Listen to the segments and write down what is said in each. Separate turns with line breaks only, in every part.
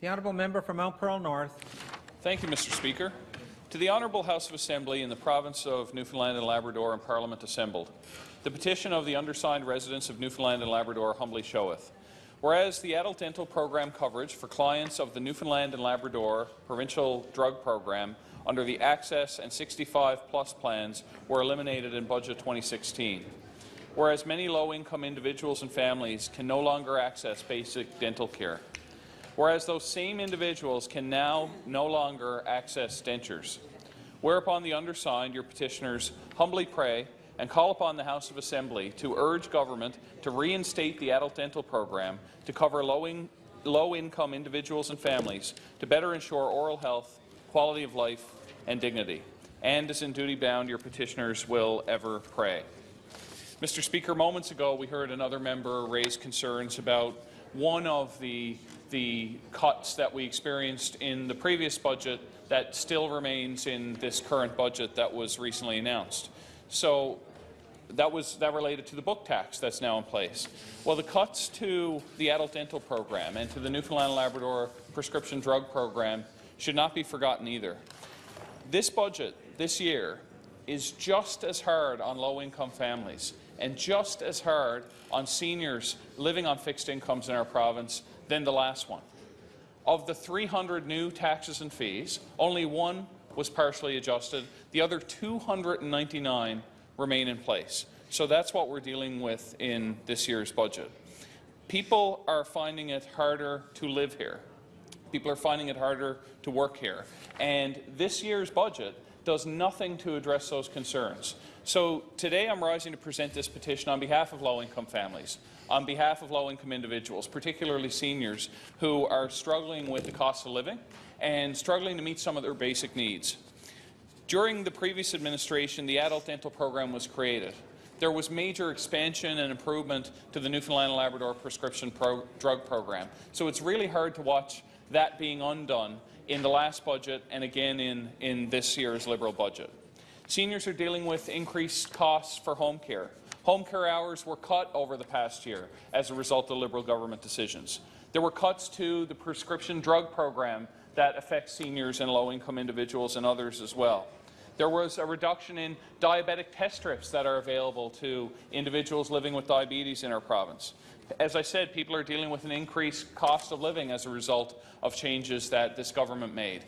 The honourable member for Mount Pearl North.
Thank you, Mr. Speaker. To the Honourable House of Assembly in the Province of Newfoundland and Labrador and Parliament assembled, the petition of the undersigned residents of Newfoundland and Labrador humbly showeth. Whereas the adult dental program coverage for clients of the Newfoundland and Labrador Provincial Drug Program under the Access and 65+ plans were eliminated in Budget 2016. Whereas many low-income individuals and families can no longer access basic dental care. Whereas those same individuals can now no longer access dentures. Whereupon the undersigned, your petitioners, humbly pray and call upon the House of Assembly to urge government to reinstate the adult dental program to cover low-income individuals and families to better ensure oral health, quality of life and dignity. And as in duty bound, your petitioners will ever pray. Mr. Speaker, moments ago we heard another member raise concerns about one of the cuts that we experienced in the previous budget that still remains in this current budget that was recently announced. So that related to the book tax that's now in place. Well, the cuts to the adult dental program and to the Newfoundland and Labrador prescription drug program should not be forgotten either. This budget this year is just as hard on low-income families and just as hard on seniors living on fixed incomes in our province than the last one. Of the 300 new taxes and fees, only one was partially adjusted. The other 299 remain in place. So that's what we're dealing with in this year's budget. People are finding it harder to live here. People are finding it harder to work here. And this year's budget does nothing to address those concerns. So today I'm rising to present this petition on behalf of low-income families, on behalf of low-income individuals, particularly seniors, who are struggling with the cost of living and struggling to meet some of their basic needs. During the previous administration, the adult dental program was created. There was major expansion and improvement to the Newfoundland and Labrador prescription drug program. So it's really hard to watch that being undone in the last budget and again in this year's Liberal budget. Seniors are dealing with increased costs for home care. Home care hours were cut over the past year as a result of Liberal government decisions. There were cuts to the prescription drug program that affects seniors and low-income individuals and others as well. There was a reduction in diabetic test strips that are available to individuals living with diabetes in our province. As I said, people are dealing with an increased cost of living as a result of changes that this government made.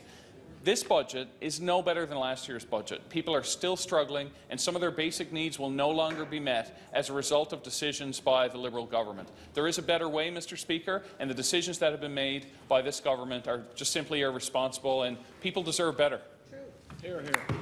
This budget is no better than last year's budget. People are still struggling, and some of their basic needs will no longer be met as a result of decisions by the Liberal government. There is a better way, Mr. Speaker, and the decisions that have been made by this government are just simply irresponsible, and people deserve better.
Hear, hear.